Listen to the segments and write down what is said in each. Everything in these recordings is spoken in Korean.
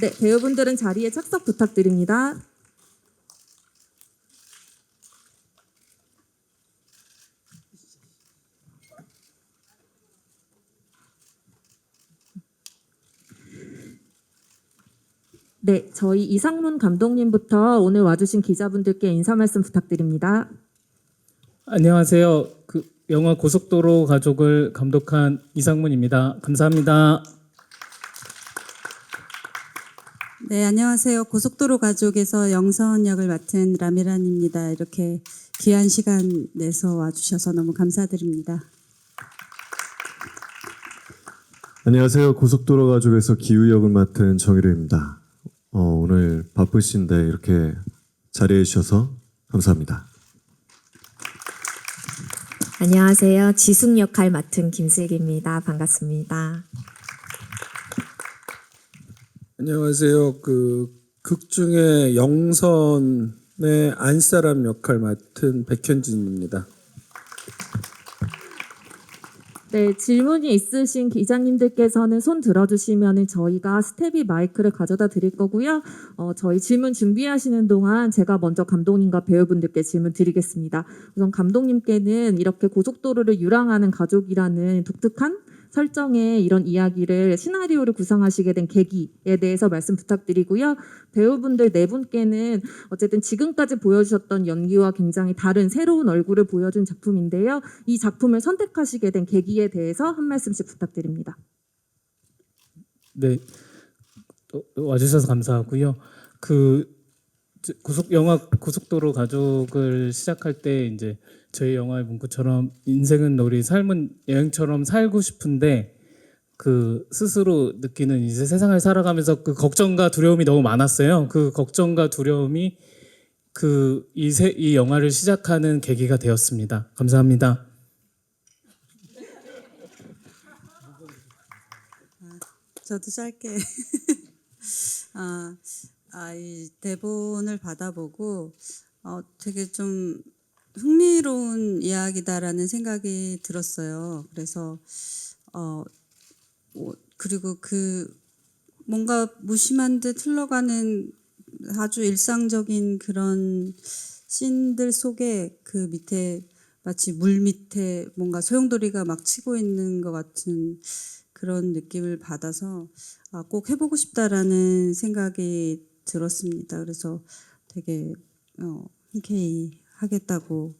네, 배우분들은 자리에 착석 부탁드립니다. 네, 저희 이상문 감독님부터 오늘 와주신 기자분들께 인사 말씀 부탁드립니다. 안녕하세요. 영화 고속도로 가족을 감독한 이상문입니다. 감사합니다. 네, 안녕하세요. 고속도로 가족에서 영선 역을 맡은 라미란입니다. 이렇게 귀한 시간 내서 와주셔서 너무 감사드립니다. 안녕하세요. 고속도로 가족에서 기우 역을 맡은 정일우입니다. 오늘 바쁘신데 이렇게 자리해 주셔서 감사합니다. 안녕하세요. 지숙 역할 맡은 김슬기입니다. 반갑습니다. 안녕하세요. 극 중에 영선의 안사람 역할 맡은 백현진입니다. 네, 질문이 있으신 기자님들께서는 손 들어주시면 저희가 스텝이 마이크를 가져다 드릴 거고요. 저희 질문 준비하시는 동안 제가 먼저 감독님과 배우분들께 질문 드리겠습니다. 우선 감독님께는 이렇게 고속도로를 유랑하는 가족이라는 독특한 설정의 이런 이야기를 시나리오를 구상하시게 된 계기에 대해서 말씀 부탁드리고요. 배우분들 네 분께는 어쨌든 지금까지 보여주셨던 연기와 굉장히 다른 새로운 얼굴을 보여준 작품인데요. 이 작품을 선택하시게 된 계기에 대해서 한 말씀씩 부탁드립니다. 네, 또 와주셔서 감사하고요. 영화 고속도로 가족을 시작할 때 이제 저희 영화의 문구처럼 인생은 우리 삶은 여행처럼 살고 싶은데 스스로 느끼는 이제 세상을 살아가면서 걱정과 두려움이 너무 많았어요. 그 걱정과 두려움이 이 영화를 시작하는 계기가 되었습니다. 감사합니다. 저도 짧게 이 대본을 받아보고 되게 좀 흥미로운 이야기다라는 생각이 들었어요. 그래서 그리고 뭔가 무심한 듯 흘러가는 아주 일상적인 그런 씬들 속에 그 밑에 마치 물 밑에 뭔가 소용돌이가 막 치고 있는 것 같은 그런 느낌을 받아서 꼭 해보고 싶다라는 생각이 들었습니다. 그래서 되게 흔쾌히 하겠다고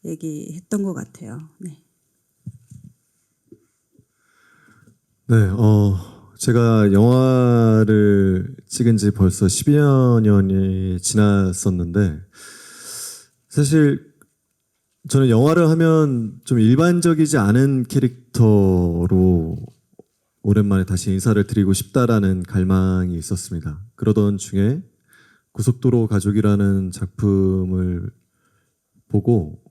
얘기했던 것 같아요. 네. 네, 제가 영화를 찍은 지 벌써 10여 년이 지났었는데 사실 저는 영화를 하면 좀 일반적이지 않은 캐릭터로 오랜만에 다시 인사를 드리고 싶다라는 갈망이 있었습니다. 그러던 중에 고속도로 가족이라는 작품을 보고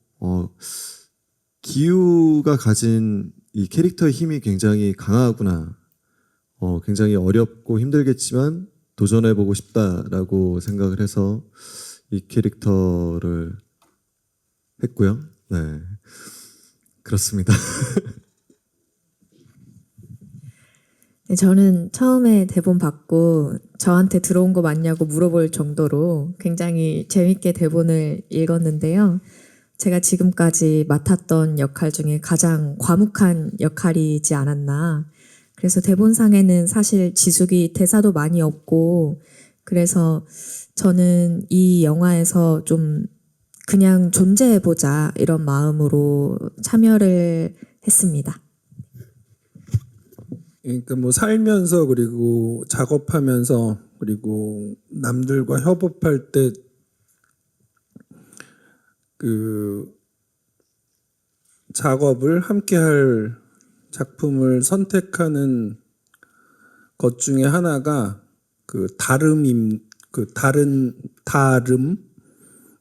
기우가 가진 이 캐릭터의 힘이 굉장히 강하구나. 굉장히 어렵고 힘들겠지만 도전해보고 싶다라고 생각을 해서 이 캐릭터를 했고요. 네, 그렇습니다. 네, 저는 처음에 대본 받고 저한테 들어온 거 맞냐고 물어볼 정도로 굉장히 재밌게 대본을 읽었는데요. 제가 지금까지 맡았던 역할 중에 가장 과묵한 역할이지 않았나. 그래서 대본상에는 사실 지숙이 대사도 많이 없고 그래서 저는 이 영화에서 좀 그냥 존재해보자 이런 마음으로 참여를 했습니다. 그러니까 뭐 살면서 그리고 작업하면서 그리고 남들과 협업할 때 작업을 함께할 작품을 선택하는 것 중에 하나가 다름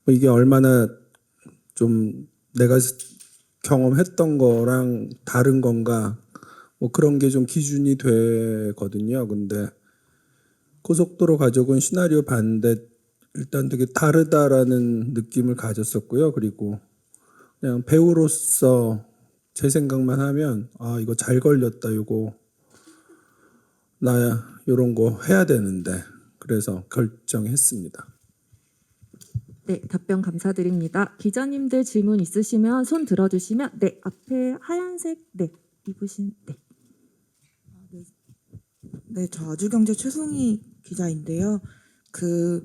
이게 얼마나 좀 내가 경험했던 거랑 다른 건가 뭐 그런 게 좀 기준이 되거든요. 근데 고속도로 가족은 시나리오 봤는데 일단 되게 다르다라는 느낌을 가졌었고요. 그리고 그냥 배우로서 제 생각만 하면 이거 잘 걸렸다. 이거 나 이런 거 해야 되는데 그래서 결정했습니다. 네, 답변 감사드립니다. 기자님들 질문 있으시면 손 들어주시면 네, 앞에 하얀색 네, 입으신 네. 네, 저 아주경제 최송희 기자인데요. 그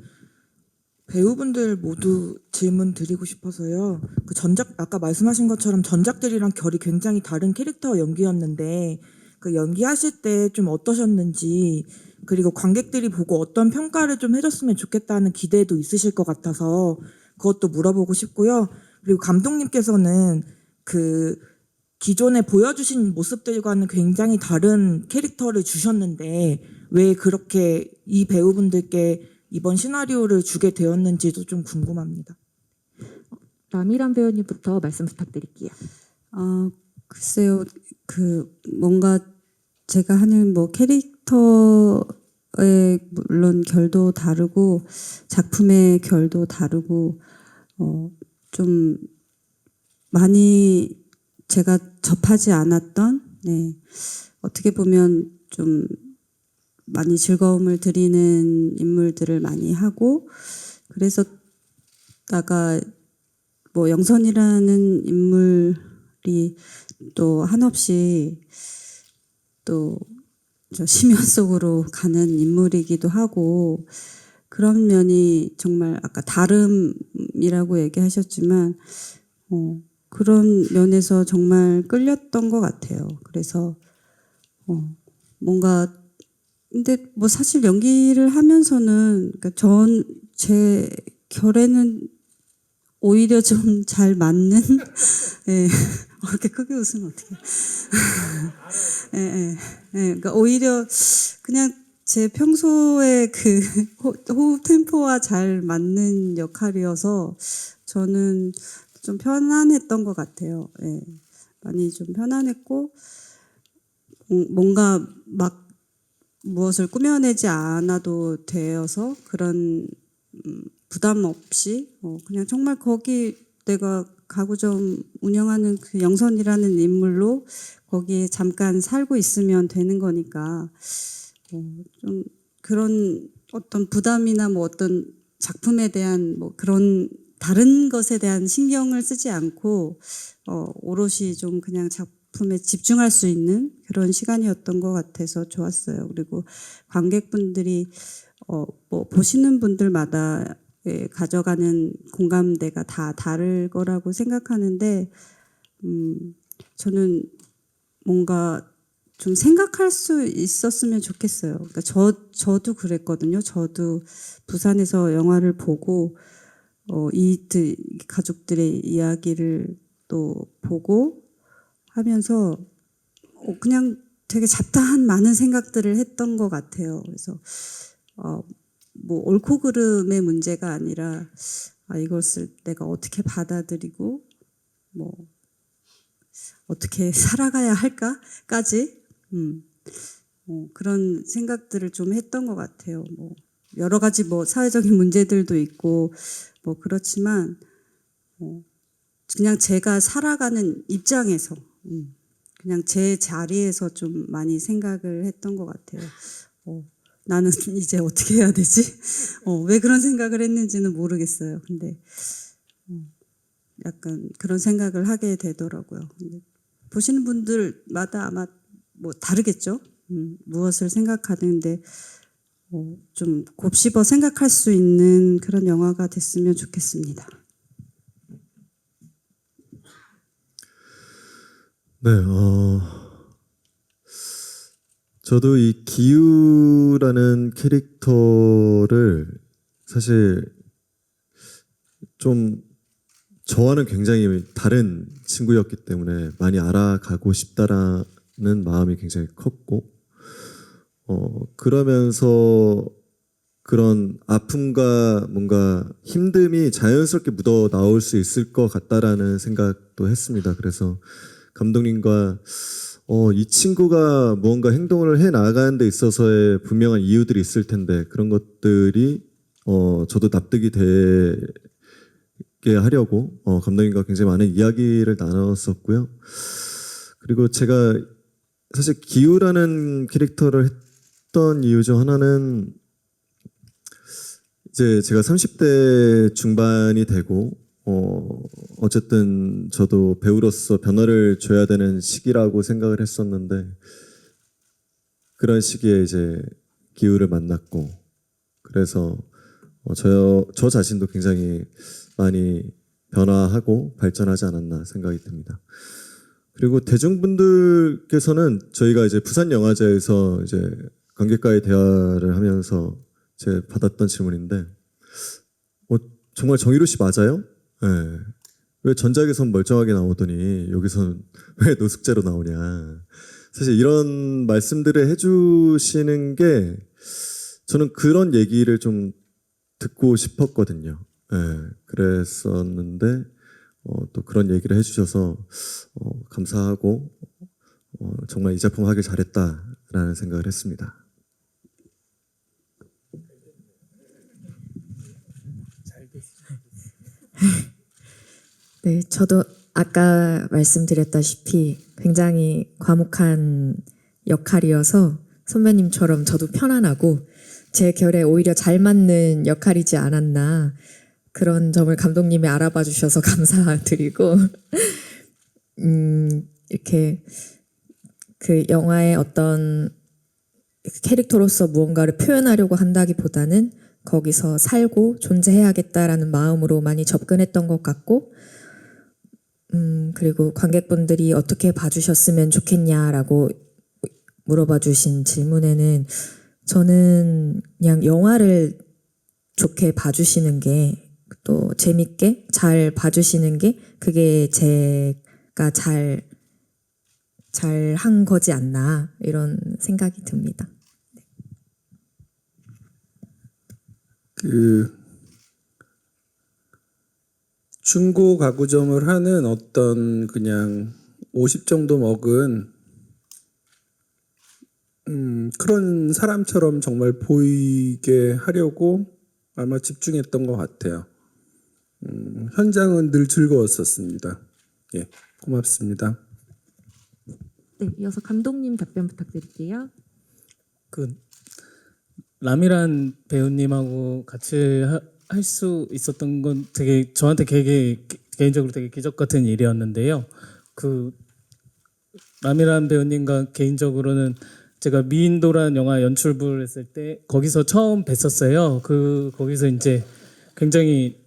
배우분들 모두 질문 드리고 싶어서요. 그 전작 아까 말씀하신 것처럼 전작들이랑 결이 굉장히 다른 캐릭터 연기였는데 그 연기하실 때 좀 어떠셨는지 그리고 관객들이 보고 어떤 평가를 좀 해줬으면 좋겠다는 기대도 있으실 것 같아서 그것도 물어보고 싶고요. 그리고 감독님께서는 그 기존에 보여주신 모습들과는 굉장히 다른 캐릭터를 주셨는데 왜 그렇게 이 배우분들께 이번 시나리오를 주게 되었는지도 좀 궁금합니다. 라미란 배우님부터 말씀 부탁드릴게요. 글쎄요, 뭔가 제가 하는 뭐 캐릭터의 물론 결도 다르고 작품의 결도 다르고 좀 많이 제가 접하지 않았던 어떻게 보면 좀 많이 즐거움을 드리는 인물들을 많이 하고 그래서 나가 뭐 영선이라는 인물이 또 한없이 또 저 심연 속으로 가는 인물이기도 하고 그런 면이 정말 아까 다름이라고 얘기하셨지만 그런 면에서 정말 끌렸던 것 같아요. 그래서 뭔가 근데 뭐 사실 연기를 하면서는 그러니까 제 결에는 오히려 좀 잘 맞는 예. 이렇게 크게 웃으면 어떡해. 그러니까 오히려 그냥 제 평소에 그 호흡 템포와 잘 맞는 역할이어서 저는 좀 편안했던 것 같아요. 예. 많이 좀 편안했고 뭔가 막 무엇을 꾸며내지 않아도 되어서 그런 부담 없이 그냥 정말 거기 내가 가구점 운영하는 그 영선이라는 인물로 거기에 잠깐 살고 있으면 되는 거니까 좀 그런 어떤 부담이나 뭐 어떤 작품에 대한 뭐 그런 다른 것에 대한 신경을 쓰지 않고 오롯이 좀 그냥 작품에 집중할 수 있는 그런 시간이었던 것 같아서 좋았어요. 그리고 관객분들이 뭐 보시는 분들마다 가져가는 공감대가 다 다를 거라고 생각하는데 저는 뭔가 좀 생각할 수 있었으면 좋겠어요. 그러니까 저도 그랬거든요. 저도 부산에서 영화를 보고 이 가족들의 이야기를 또 보고 하면서 그냥 되게 잡다한 많은 생각들을 했던 것 같아요. 그래서 뭐 옳고 그름의 문제가 아니라 이것을 내가 어떻게 받아들이고 뭐 어떻게 살아가야 할까까지 그런 생각들을 좀 했던 것 같아요. 뭐 여러 가지 뭐 사회적인 문제들도 있고 뭐 그렇지만 그냥 제가 살아가는 입장에서 그냥 제 자리에서 좀 많이 생각을 했던 것 같아요. 나는 이제 어떻게 해야 되지? 왜 그런 생각을 했는지는 모르겠어요. 근데 약간 그런 생각을 하게 되더라고요. 근데 보시는 분들마다 아마 뭐 다르겠죠. 무엇을 생각하는데 좀 곱씹어 생각할 수 있는 그런 영화가 됐으면 좋겠습니다. 네, 저도 이 기우라는 캐릭터를 사실 좀 저와는 굉장히 다른 친구였기 때문에 많이 알아가고 싶다라는 마음이 굉장히 컸고, 그러면서 그런 아픔과 뭔가 힘듦이 자연스럽게 묻어 나올 수 있을 것 같다라는 생각도 했습니다. 그래서 감독님과 이 친구가 무언가 행동을 해 나가는 데 있어서의 분명한 이유들이 있을 텐데 그런 것들이 저도 납득이 되게 하려고 감독님과 굉장히 많은 이야기를 나눴었고요. 그리고 제가 사실 기우라는 캐릭터를 했던 이유 중 하나는 이제 제가 30대 중반이 되고 어쨌든 저도 배우로서 변화를 줘야 되는 시기라고 생각을 했었는데 그런 시기에 이제 기우를 만났고 그래서 저 자신도 굉장히 많이 변화하고 발전하지 않았나 생각이 듭니다. 그리고 대중분들께서는 저희가 이제 부산영화제에서 이제 관객과의 대화를 하면서 제 받았던 질문인데 정말 정의로 씨 맞아요? 네. 왜 전작에선 멀쩡하게 나오더니 여기서는 왜 노숙자로 나오냐. 사실 이런 말씀들을 해주시는 게 저는 그런 얘기를 좀 듣고 싶었거든요. 네. 그랬었는데 또 그런 얘기를 해주셔서 감사하고 정말 이 작품 하길 잘했다라는 생각을 했습니다. 네, 저도 아까 말씀드렸다시피 굉장히 과묵한 역할이어서 선배님처럼 저도 편안하고 제 결에 오히려 잘 맞는 역할이지 않았나 그런 점을 감독님이 알아봐 주셔서 감사드리고 이렇게 그 영화의 어떤 캐릭터로서 무언가를 표현하려고 한다기보다는 거기서 살고 존재해야겠다라는 마음으로 많이 접근했던 것 같고 그리고 관객분들이 어떻게 봐주셨으면 좋겠냐라고 물어봐 주신 질문에는 저는 그냥 영화를 좋게 봐주시는 게 또 재밌게 잘 봐주시는 게 그게 제가 잘 한 거지 않나 이런 생각이 듭니다. 그 중고 가구점을 하는 어떤 그냥 50 정도 먹은 그런 사람처럼 정말 보이게 하려고 아마 집중했던 것 같아요. 현장은 늘 즐거웠었습니다. 예, 고맙습니다. 네, 이어서 감독님 답변 부탁드릴게요. 그 라미란 배우님하고 같이 할 수 있었던 건 되게 저한테 개인적으로 되게 기적 같은 일이었는데요. 그 라미란 배우님과 개인적으로는 제가 미인도란 영화 연출부를 했을 때 거기서 처음 뵀었어요. 거기서 이제 굉장히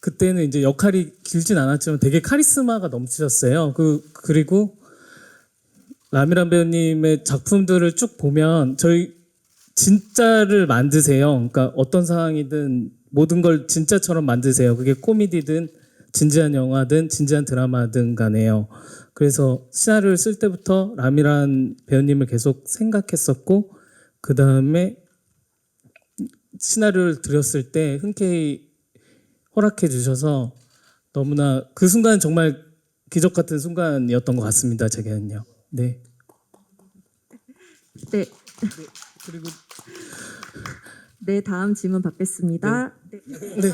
그때는 이제 역할이 길진 않았지만 되게 카리스마가 넘치셨어요. 그리고 라미란 배우님의 작품들을 쭉 보면 저희 진짜를 만드세요. 그러니까 어떤 상황이든 모든 걸 진짜처럼 만드세요. 그게 코미디든 진지한 영화든 진지한 드라마든 간에요. 그래서 시나리오를 쓸 때부터 라미란 배우님을 계속 생각했었고 그 다음에 시나리오를 드렸을 때 흔쾌히 허락해 주셔서 너무나 그 순간 정말 기적 같은 순간이었던 것 같습니다. 제게는요. 네. 네, 그리고 네 다음 질문 받겠습니다. 네. 네.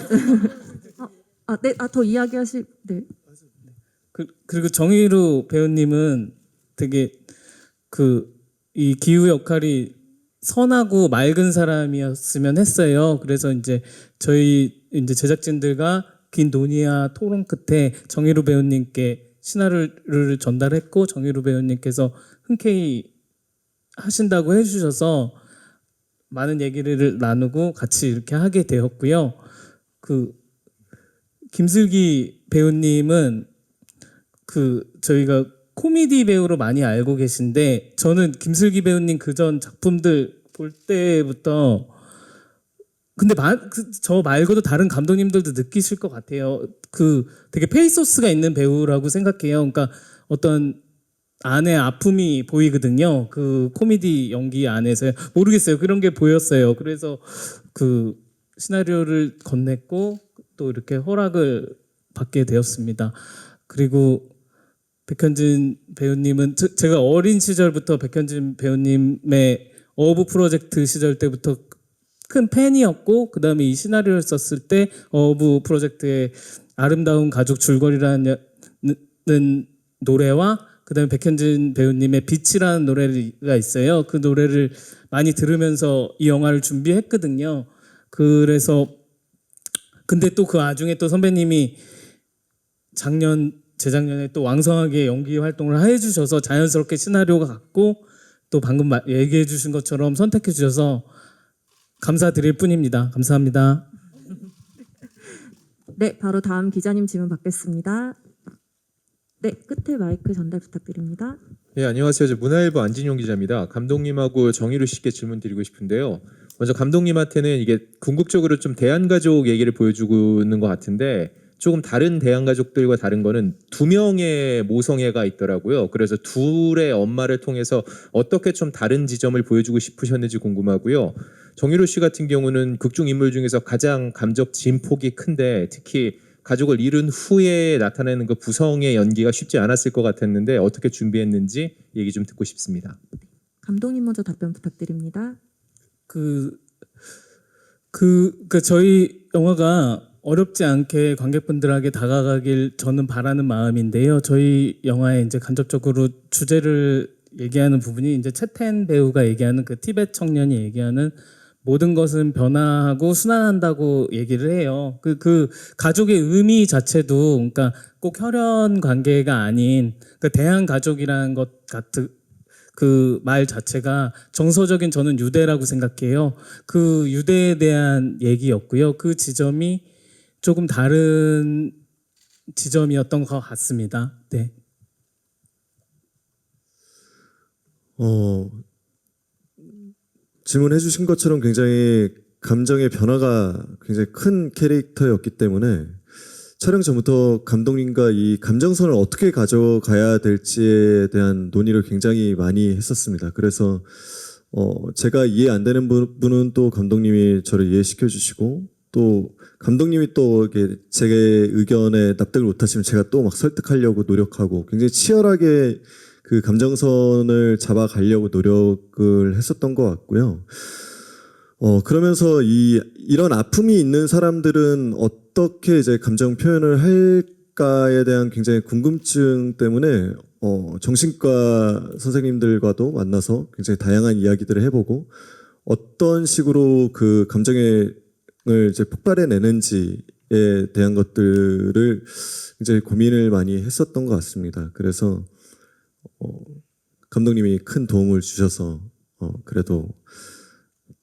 네, 더 이야기하실. 네. 그리고 정의루 배우님은 되게 이 기우 역할이 선하고 맑은 사람이었으면 했어요. 그래서 이제 저희 이제 제작진들과 긴 논의와 토론 끝에 정의루 배우님께 시나리오를 전달했고 정의루 배우님께서 흔쾌히 하신다고 해주셔서 많은 얘기를 나누고 같이 이렇게 하게 되었고요. 김슬기 배우님은 저희가 코미디 배우로 많이 알고 계신데 저는 김슬기 배우님 그전 작품들 볼 때부터 근데 저 말고도 다른 감독님들도 느끼실 것 같아요. 되게 페이소스가 있는 배우라고 생각해요. 그러니까 어떤 안에 아픔이 보이거든요. 그 코미디 연기 안에서 모르겠어요. 그런 게 보였어요. 그래서 시나리오를 건넸고 또 이렇게 허락을 받게 되었습니다. 그리고 백현진 배우님은 제가 어린 시절부터 백현진 배우님의 어부 프로젝트 시절 때부터 큰 팬이었고 그 다음에 이 시나리오를 썼을 때 어부 프로젝트의 아름다운 가족 줄거리라는 노래와 그다음에 백현진 배우님의 빛이라는 노래가 있어요. 그 노래를 많이 들으면서 이 영화를 준비했거든요. 그래서 근데 또 그 와중에 또 선배님이 재작년에 또 왕성하게 연기 활동을 해주셔서 자연스럽게 시나리오가 갔고 또 방금 얘기해 주신 것처럼 선택해 주셔서 감사드릴 뿐입니다. 감사합니다. 네, 바로 다음 기자님 질문 받겠습니다. 네, 끝에 마이크 전달 부탁드립니다. 네, 안녕하세요. 저 문화일보 안진용 기자입니다. 감독님하고 정의로 씨께 질문 드리고 싶은데요. 먼저 감독님한테는 이게 궁극적으로 좀 대한가족 얘기를 보여주고 있는 것 같은데 조금 다른 대한가족들과 다른 거는 두 명의 모성애가 있더라고요. 그래서 둘의 엄마를 통해서 어떻게 좀 다른 지점을 보여주고 싶으셨는지 궁금하고요. 정의로 씨 같은 경우는 극중 인물 중에서 가장 감적 진폭이 큰데 특히 가족을 잃은 후에 나타내는 그 부성의 연기가 쉽지 않았을 것 같았는데 어떻게 준비했는지 얘기 좀 듣고 싶습니다. 감독님 먼저 답변 부탁드립니다. 저희 영화가 어렵지 않게 관객분들에게 다가가길 저는 바라는 마음인데요. 저희 영화에 이제 간접적으로 주제를 얘기하는 부분이 이제 채텐 배우가 얘기하는 그 티벳 청년이 얘기하는 모든 것은 변화하고 순환한다고 얘기를 해요. 그 가족의 의미 자체도 그러니까 꼭 혈연 관계가 아닌 그 대한 가족이라는 것 같은 그 말 자체가 정서적인 저는 유대라고 생각해요. 그 유대에 대한 얘기였고요. 그 지점이 조금 다른 지점이었던 것 같습니다. 네. 질문해 주신 것처럼 굉장히 감정의 변화가 굉장히 큰 캐릭터였기 때문에 촬영 전부터 감독님과 이 감정선을 어떻게 가져가야 될지에 대한 논의를 굉장히 많이 했었습니다. 그래서 제가 이해 안 되는 부분은 또 감독님이 저를 이해시켜 주시고 또 감독님이 또 이렇게 제 의견에 납득을 못하시면 제가 또 막 설득하려고 노력하고 굉장히 치열하게 그 감정선을 잡아가려고 노력을 했었던 것 같고요. 그러면서 이런 아픔이 있는 사람들은 어떻게 이제 감정 표현을 할까에 대한 굉장히 궁금증 때문에 정신과 선생님들과도 만나서 굉장히 다양한 이야기들을 해보고 어떤 식으로 그 감정을 이제 폭발해내는지에 대한 것들을 굉장히 고민을 많이 했었던 것 같습니다. 그래서 감독님이 큰 도움을 주셔서 그래도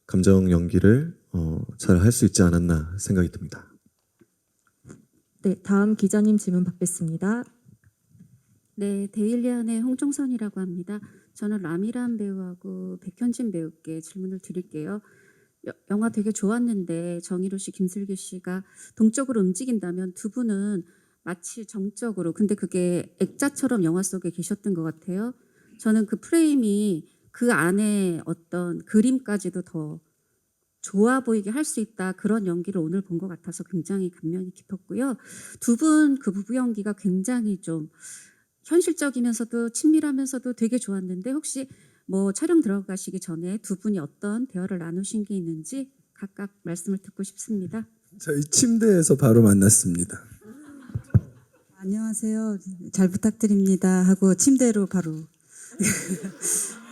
감정 연기를 잘 할 수 있지 않았나 생각이 듭니다. 네, 다음 기자님 질문 받겠습니다. 네, 데일리안의 홍종선이라고 합니다. 저는 라미란 배우하고 백현진 배우께 질문을 드릴게요. 영화 되게 좋았는데 정의로 씨, 김슬기 씨가 동적으로 움직인다면 두 분은 마치 정적으로, 근데 그게 액자처럼 영화 속에 계셨던 것 같아요. 저는 그 프레임이 그 안에 어떤 그림까지도 더 좋아 보이게 할 수 있다, 그런 연기를 오늘 본 것 같아서 굉장히 감명이 깊었고요. 두 분 그 부부 연기가 굉장히 좀 현실적이면서도 친밀하면서도 되게 좋았는데 혹시 뭐 촬영 들어가시기 전에 두 분이 어떤 대화를 나누신 게 있는지 각각 말씀을 듣고 싶습니다. 저희 침대에서 바로 만났습니다. 안녕하세요. 잘 부탁드립니다 하고 침대로 바로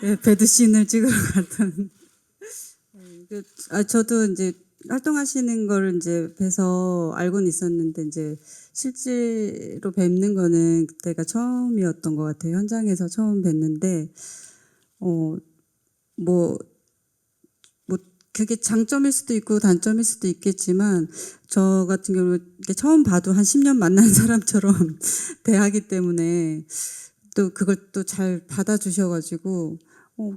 네, 배드씬을 찍으러 갔던. 저도 이제 활동하시는 걸 이제 뵈서 알고는 있었는데 이제 실제로 뵙는 거는 그때가 처음이었던 것 같아요. 현장에서 처음 뵀는데 뭐 그게 장점일 수도 있고 단점일 수도 있겠지만 저 같은 경우 처음 봐도 한 10년 만난 사람처럼 대하기 때문에 또 그걸 또 잘 받아주셔가지고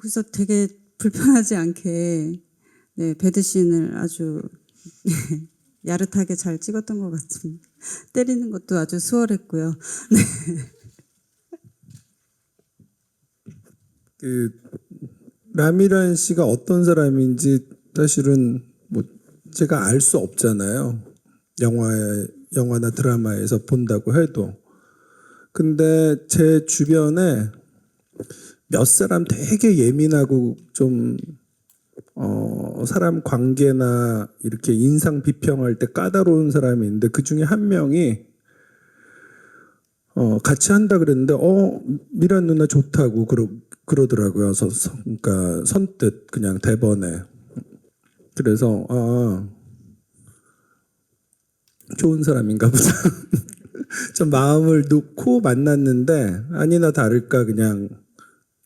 그래서 되게 불편하지 않게 네, 배드씬을 아주 야릇하게 잘 찍었던 것 같습니다. 때리는 것도 아주 수월했고요. 네. 그 라미란 씨가 어떤 사람인지 사실은 뭐 제가 알 수 없잖아요. 영화나 드라마에서 본다고 해도. 근데 제 주변에 몇 사람 되게 예민하고 좀 사람 관계나 이렇게 인상 비평할 때 까다로운 사람이 있는데 그 중에 한 명이 같이 한다 그랬는데 미란 누나 좋다고 그러더라고요. 그러니까 선뜻 그냥 대번에. 그래서 좋은 사람인가 보다. 좀 마음을 놓고 만났는데 아니나 다를까 그냥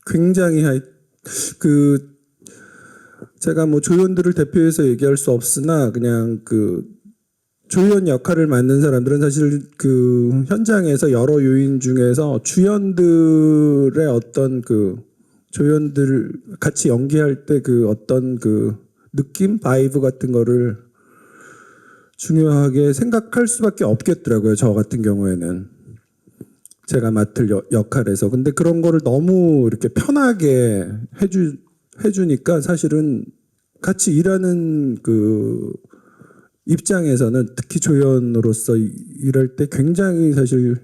굉장히 제가 뭐 조연들을 대표해서 얘기할 수 없으나 그냥 조연 역할을 맡는 사람들은 사실 그 현장에서 여러 요인 중에서 주연들의 어떤 조연들 같이 연기할 때 어떤 느낌, 바이브 같은 거를 중요하게 생각할 수밖에 없겠더라고요. 저 같은 경우에는 제가 맡을 역할에서. 근데 그런 거를 너무 이렇게 편하게 해주니까 사실은 같이 일하는 입장에서는 특히 조연으로서 일할 때 굉장히 사실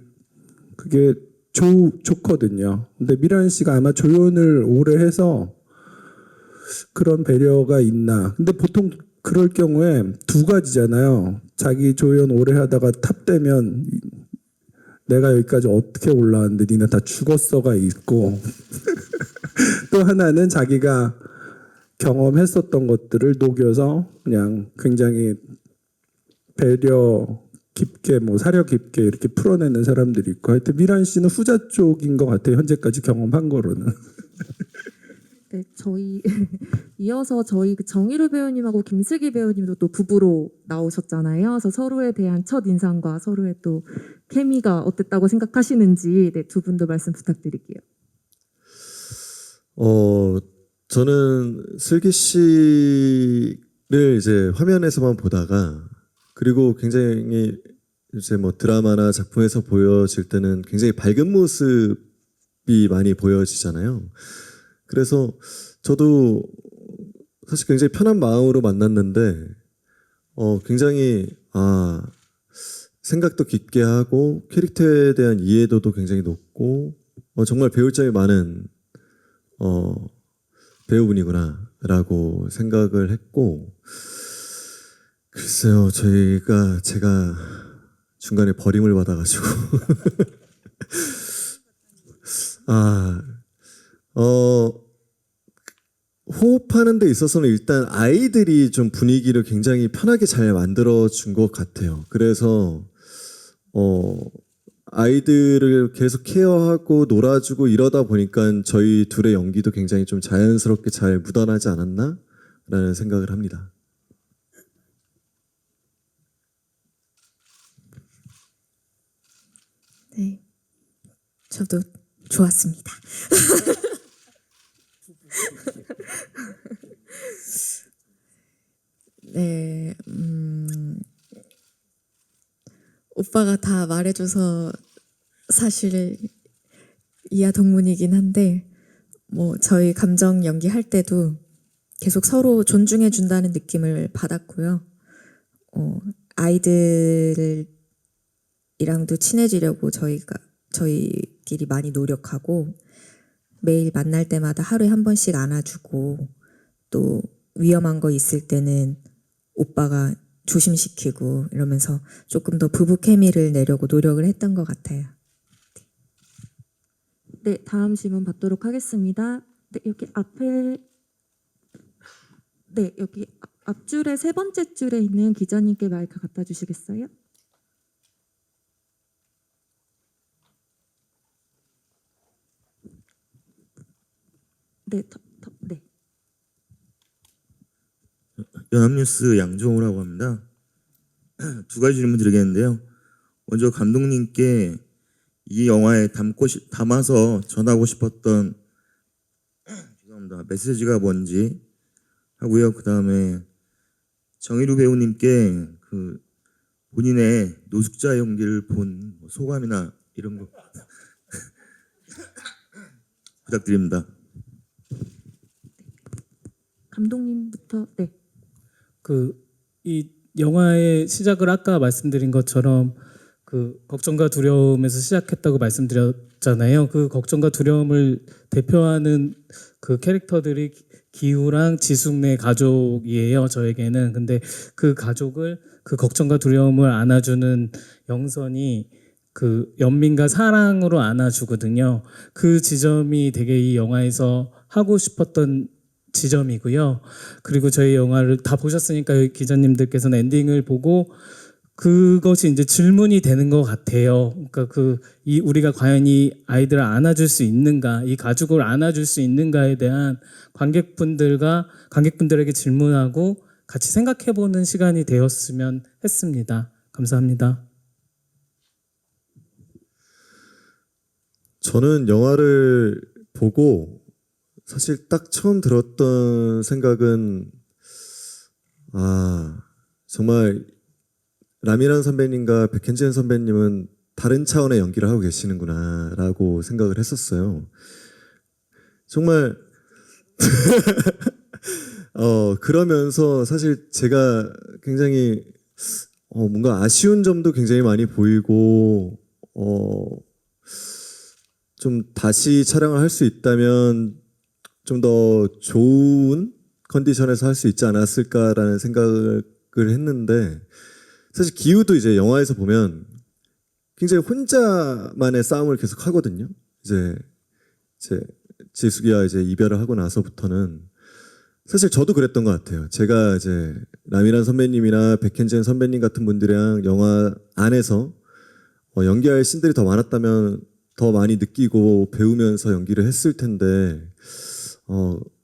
그게 좋거든요. 근데 미란 씨가 아마 조연을 오래 해서 그런 배려가 있나. 근데 보통 그럴 경우에 두 가지잖아요. 자기 조연 오래 하다가 탑되면 내가 여기까지 어떻게 올라왔는데 니네 다 죽었어가 있고 또 하나는 자기가 경험했었던 것들을 녹여서 그냥 굉장히 배려 깊게 사려 깊게 이렇게 풀어내는 사람들이 있고 하여튼 미란 씨는 후자 쪽인 것 같아요. 현재까지 경험한 거로는. 네, 저희 이어서 저희 정희루 배우님하고 김슬기 배우님도 또 부부로 나오셨잖아요. 그래서 서로에 대한 첫 인상과 서로의 또 케미가 어땠다고 생각하시는지 두 분도 말씀 부탁드릴게요. 저는 슬기 씨를 이제 화면에서만 보다가 그리고 굉장히 이제 뭐 드라마나 작품에서 보여질 때는 굉장히 밝은 모습이 많이 보여지잖아요. 그래서 저도 사실 굉장히 편한 마음으로 만났는데 굉장히 생각도 깊게 하고 캐릭터에 대한 이해도도 굉장히 높고 정말 배울 점이 많은 배우분이구나라고 생각을 했고 글쎄요 제가 중간에 버림을 받아가지고 호흡하는 데 있어서는 일단 아이들이 좀 분위기를 굉장히 편하게 잘 만들어 준 것 같아요. 그래서 아이들을 계속 케어하고 놀아주고 이러다 보니까 저희 둘의 연기도 굉장히 좀 자연스럽게 잘 묻어나지 않았나? 라는 생각을 합니다. 네, 저도 좋았습니다. 네, 오빠가 다 말해줘서 사실 이하 동문이긴 한데 뭐 저희 감정 연기할 때도 계속 서로 존중해 준다는 느낌을 받았고요. 아이들이랑도 친해지려고 저희끼리 많이 노력하고 매일 만날 때마다 하루에 한 번씩 안아주고 또 위험한 거 있을 때는 오빠가 조심시키고 이러면서 조금 더 부부 케미를 내려고 노력을 했던 것 같아요. 네, 다음 질문 받도록 하겠습니다. 네, 여기 앞에 여기 앞줄에 세 번째 줄에 있는 기자님께 마이크 갖다 주시겠어요? 네. 연합뉴스 양정우라고 합니다. 두 가지 질문 드리겠는데요. 먼저 감독님께 이 영화에 담아서 전하고 싶었던 죄송합니다. 메시지가 뭔지 하고요. 그 다음에 정희루 배우님께 본인의 노숙자 연기를 본 소감이나 이런 거 부탁드립니다. 감독님부터. 네. 이 영화의 시작을 아까 말씀드린 것처럼 걱정과 두려움에서 시작했다고 말씀드렸잖아요. 그 걱정과 두려움을 대표하는 그 캐릭터들이 기우랑 지숙네 가족이에요. 저에게는. 근데 그 가족을 그 걱정과 두려움을 안아주는 영선이 그 연민과 사랑으로 안아주거든요. 그 지점이 되게 이 영화에서 하고 싶었던 지점이고요. 그리고 저희 영화를 다 보셨으니까 기자님들께서는 엔딩을 보고 그것이 이제 질문이 되는 것 같아요. 그러니까 우리가 과연 이 아이들을 안아줄 수 있는가, 이 가족을 안아줄 수 있는가에 대한 관객분들에게 질문하고 같이 생각해보는 시간이 되었으면 했습니다. 감사합니다. 저는 영화를 보고 사실 딱 처음 들었던 생각은 정말 라미란 선배님과 백현진 선배님은 다른 차원의 연기를 하고 계시는구나라고 생각을 했었어요. 정말 그러면서 사실 제가 굉장히 뭔가 아쉬운 점도 굉장히 많이 보이고 좀 다시 촬영을 할 수 있다면 좀 더 좋은 컨디션에서 할 수 있지 않았을까라는 생각을 했는데 사실 기우도 이제 영화에서 보면 굉장히 혼자만의 싸움을 계속 하거든요. 이제 지숙이와 이제 이별을 하고 나서부터는 사실 저도 그랬던 것 같아요. 제가 이제 라미란 선배님이나 백현진 선배님 같은 분들이랑 영화 안에서 연기할 씬들이 더 많았다면 더 많이 느끼고 배우면서 연기를 했을 텐데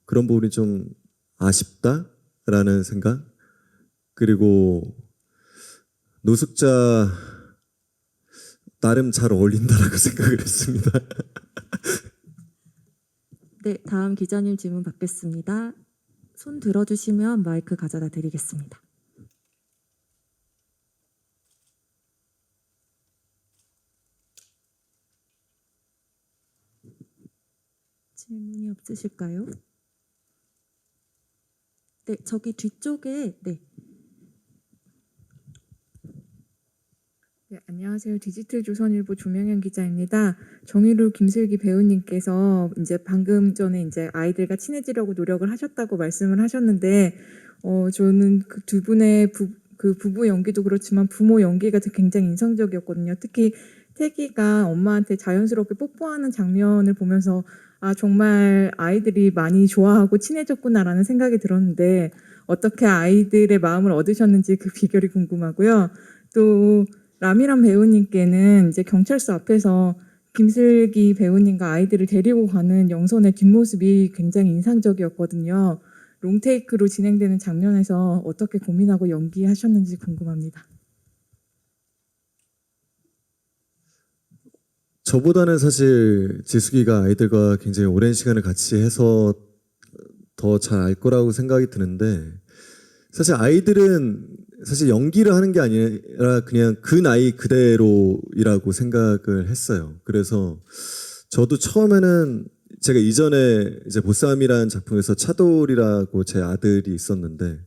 그런 부분이 좀 아쉽다라는 생각. 그리고 노숙자 나름 잘 어울린다라고 생각을 했습니다. 네, 다음 기자님 질문 받겠습니다. 손 들어주시면 마이크 가져다 드리겠습니다. 질문이 없으실까요? 네, 저기 뒤쪽에 네. 네, 안녕하세요. 디지털 조선일보 조명현 기자입니다. 정의로 김슬기 배우님께서 이제 방금 전에 이제 아이들과 친해지려고 노력을 하셨다고 말씀을 하셨는데, 저는 그 두 분의 부부 연기도 그렇지만 부모 연기가 굉장히 인상적이었거든요. 특히 태기가 엄마한테 자연스럽게 뽀뽀하는 장면을 보면서 정말 아이들이 많이 좋아하고 친해졌구나라는 생각이 들었는데 어떻게 아이들의 마음을 얻으셨는지 그 비결이 궁금하고요. 또 라미란 배우님께는 이제 경찰서 앞에서 김슬기 배우님과 아이들을 데리고 가는 영선의 뒷모습이 굉장히 인상적이었거든요. 롱테이크로 진행되는 장면에서 어떻게 고민하고 연기하셨는지 궁금합니다. 저보다는 사실 지숙이가 아이들과 굉장히 오랜 시간을 같이 해서 더 잘 알 거라고 생각이 드는데 사실 아이들은 사실 연기를 하는 게 아니라 그냥 그 나이 그대로이라고 생각을 했어요. 그래서 저도 처음에는 제가 이전에 이제 보쌈이라는 작품에서 차돌이라고 제 아들이 있었는데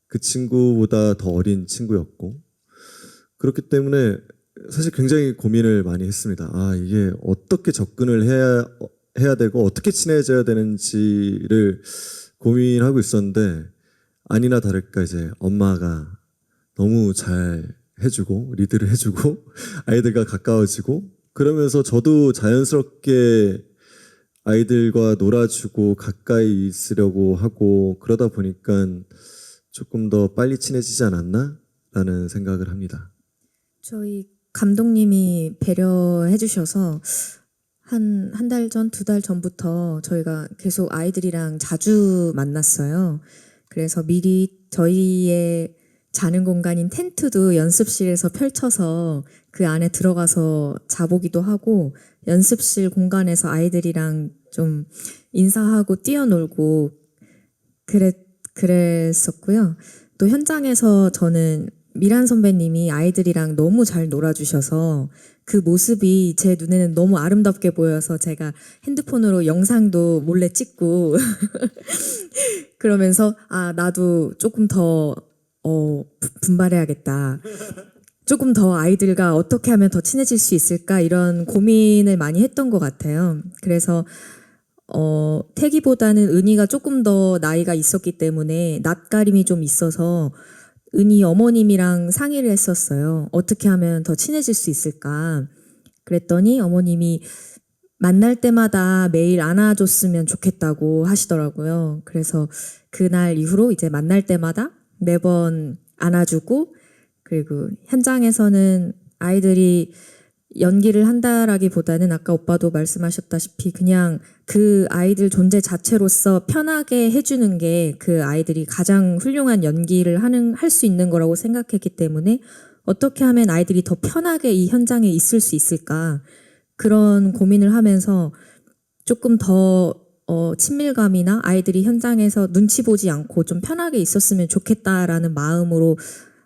그 친구보다 더 어린 친구였고 그렇기 때문에 사실 굉장히 고민을 많이 했습니다. 이게 어떻게 접근을 해야 되고 어떻게 친해져야 되는지를 고민하고 있었는데 아니나 다를까 이제 엄마가 너무 잘 해주고 리드를 해주고 아이들과 가까워지고 그러면서 저도 자연스럽게 아이들과 놀아주고 가까이 있으려고 하고 그러다 보니까 조금 더 빨리 친해지지 않았나? 라는 생각을 합니다. 저희 감독님이 배려해 주셔서 한 달 전, 2달 전부터 저희가 계속 아이들이랑 자주 만났어요. 그래서 미리 저희의 자는 공간인 텐트도 연습실에서 펼쳐서 그 안에 들어가서 자보기도 하고 연습실 공간에서 아이들이랑 좀 인사하고 뛰어놀고 그랬었고요. 또 현장에서 저는 미란 선배님이 아이들이랑 너무 잘 놀아주셔서 그 모습이 제 눈에는 너무 아름답게 보여서 제가 핸드폰으로 영상도 몰래 찍고 그러면서 나도 조금 더 분발해야겠다. 조금 더 아이들과 어떻게 하면 더 친해질 수 있을까 이런 고민을 많이 했던 것 같아요. 그래서 태기보다는 은희가 조금 더 나이가 있었기 때문에 낯가림이 좀 있어서 은희 어머님이랑 상의를 했었어요. 어떻게 하면 더 친해질 수 있을까? 그랬더니 어머님이 만날 때마다 매일 안아줬으면 좋겠다고 하시더라고요. 그래서 그날 이후로 이제 만날 때마다 매번 안아주고, 그리고 현장에서는 아이들이 연기를 한다라기보다는 아까 오빠도 말씀하셨다시피 그냥 그 아이들 존재 자체로서 편하게 해주는 게 그 아이들이 가장 훌륭한 연기를 할 수 있는 거라고 생각했기 때문에 어떻게 하면 아이들이 더 편하게 이 현장에 있을 수 있을까, 그런 고민을 하면서 조금 더 친밀감이나 아이들이 현장에서 눈치 보지 않고 좀 편하게 있었으면 좋겠다라는 마음으로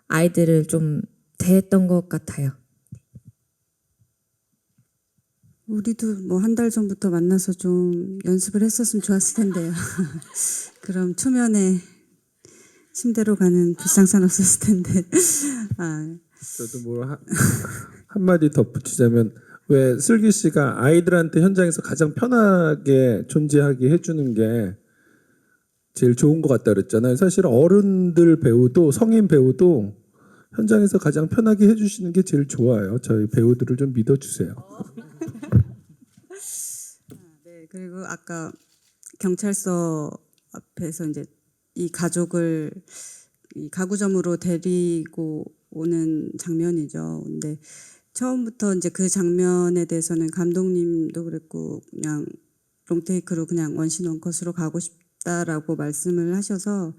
아이들을 좀 대했던 것 같아요. 우리도 뭐 한 달 전부터 만나서 좀 연습을 했었으면 좋았을 텐데요. 그럼 초면에 침대로 가는 불상사는 없었을 텐데. 저도 뭐 한마디 덧붙이자면, 왜 슬기 씨가 아이들한테 현장에서 가장 편하게 존재하게 해주는 게 제일 좋은 것 같다 그랬잖아요. 사실 어른들 배우도 성인 배우도 현장에서 가장 편하게 해주시는 게 제일 좋아요. 저희 배우들을 좀 믿어주세요. 네, 그리고 아까 경찰서 앞에서 이제 이 가족을 이 가구점으로 데리고 오는 장면이죠. 근데 처음부터 이제 그 장면에 대해서는 감독님도 그랬고 그냥 롱테이크로 그냥 원신 원컷으로 가고 싶다라고 말씀을 하셔서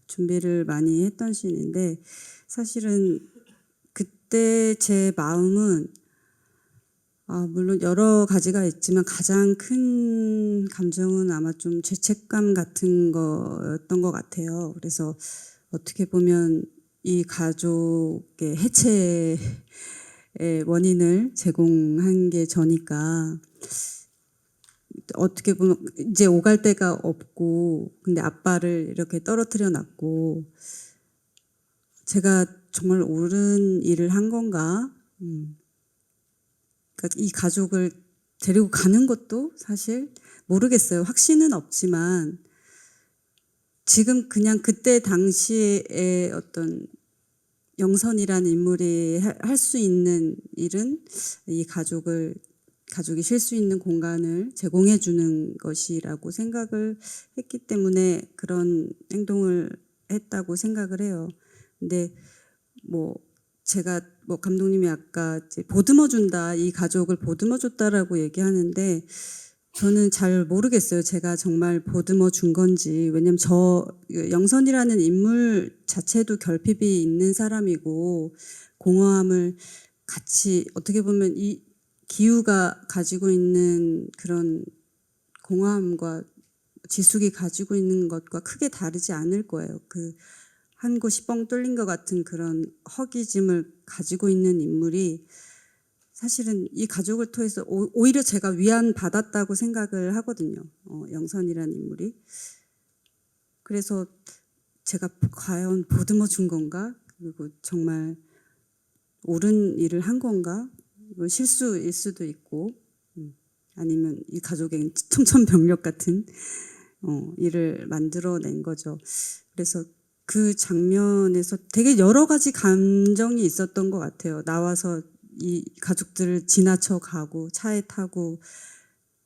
준비를 많이 했던 씬인데, 사실은 그때 제 마음은 물론 여러 가지가 있지만 가장 큰 감정은 아마 좀 죄책감 같은 거였던 것 같아요. 그래서 어떻게 보면 이 가족의 해체의 원인을 제공한 게 저니까, 어떻게 보면 이제 오갈 데가 없고, 근데 아빠를 이렇게 떨어뜨려 놨고, 제가 정말 옳은 일을 한 건가? 그러니까 이 가족을 데리고 가는 것도 사실 모르겠어요. 확신은 없지만 지금 그냥 그때 당시에 어떤 영선이라는 인물이 할 수 있는 일은 이 가족이 쉴 수 있는 공간을 제공해 주는 것이라고 생각을 했기 때문에 그런 행동을 했다고 생각을 해요. 근데 뭐 제가 뭐 감독님이 아까 이제 보듬어 준다, 이 가족을 보듬어 줬다라고 얘기하는데 저는 잘 모르겠어요. 제가 정말 보듬어 준 건지. 왜냐면 저 영선이라는 인물 자체도 결핍이 있는 사람이고, 공허함을 같이 어떻게 보면 이 기우가 가지고 있는 그런 공허함과 지숙이 가지고 있는 것과 크게 다르지 않을 거예요. 그 한 곳이 뻥 뚫린 것 같은 그런 허기짐을 가지고 있는 인물이 사실은 이 가족을 통해서 오히려 제가 위안받았다고 생각을 하거든요. 영선이라는 인물이. 그래서 제가 과연 보듬어 준 건가? 그리고 정말 옳은 일을 한 건가? 이건 실수일 수도 있고, 아니면 이 가족의 청천벽력 같은 일을 만들어낸 거죠. 그래서 그 장면에서 되게 여러 가지 감정이 있었던 것 같아요. 나와서 이 가족들을 지나쳐 가고 차에 타고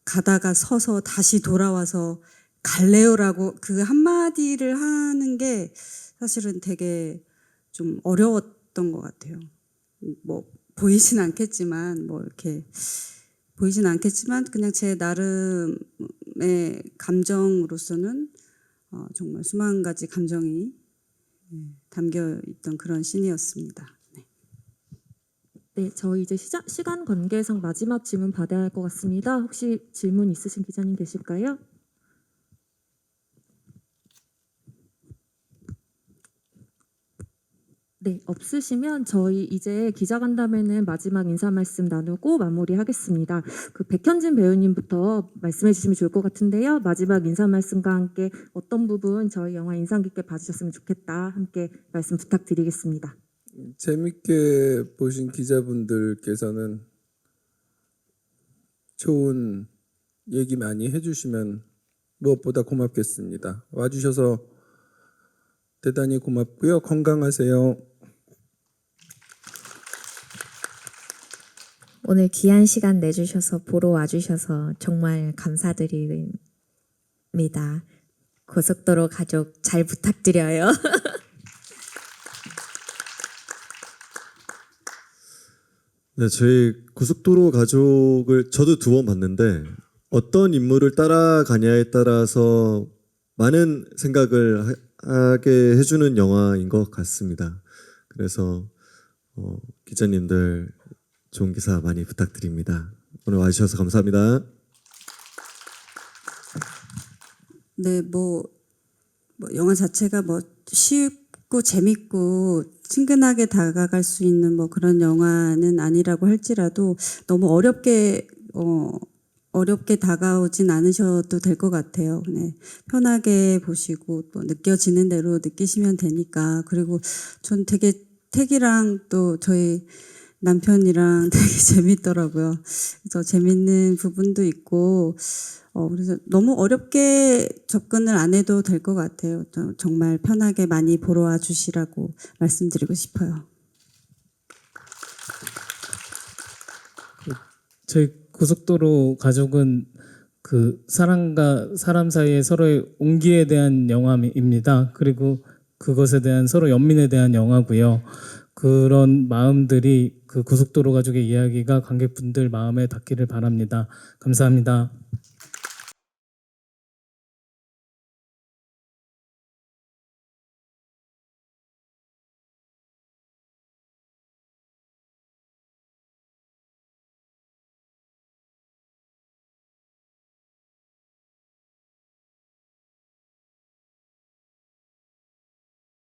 가다가 서서 다시 돌아와서 갈래요라고 그 한마디를 하는 게 사실은 되게 좀 어려웠던 것 같아요. 뭐 보이진 않겠지만 그냥 제 나름의 감정으로서는 정말 수만 가지 감정이 담겨 있던 그런 씬이었습니다. 네, 저희 이제 시간 관계상 마지막 질문 받아야 할 것 같습니다. 혹시 질문 있으신 기자님 계실까요? 네, 없으시면 저희 이제 기자간담회는 마지막 인사 말씀 나누고 마무리하겠습니다. 그 백현진 배우님부터 말씀해 주시면 좋을 것 같은데요. 마지막 인사 말씀과 함께 어떤 부분 저희 영화 인상 깊게 봐주셨으면 좋겠다 함께 말씀 부탁드리겠습니다. 재밌게 보신 기자분들께서는 좋은 얘기 많이 해주시면 무엇보다 고맙겠습니다. 와주셔서 대단히 고맙고요. 건강하세요. 오늘 귀한 시간 내주셔서 보러 와주셔서 정말 감사드립니다. 고속도로 가족 잘 부탁드려요. 네, 저희 고속도로 가족을 저도 2번 봤는데 어떤 인물을 따라가냐에 따라서 많은 생각을 하게 해주는 영화인 것 같습니다. 그래서 기자님들 좋은 기사 많이 부탁드립니다. 오늘 와주셔서 감사합니다. 네, 영화 자체가 쉽고 재밌고 친근하게 다가갈 수 있는 그런 영화는 아니라고 할지라도 너무 어렵게 다가오진 않으셔도 될 것 같아요. 네, 편하게 보시고 또 느껴지는 대로 느끼시면 되니까. 그리고 전 되게 택이랑 또 저희 남편이랑 되게 재밌더라고요. 그래서 재밌는 부분도 있고, 그래서 너무 어렵게 접근을 안 해도 될 것 같아요. 정말 편하게 많이 보러 와 주시라고 말씀드리고 싶어요. 저희 고속도로 가족은 그 사람과 사람 사이의 서로의 온기에 대한 영화입니다. 그리고 그것에 대한 서로 연민에 대한 영화고요. 그런 마음들이 그 고속도로 가족의 이야기가 관객분들 마음에 닿기를 바랍니다. 감사합니다.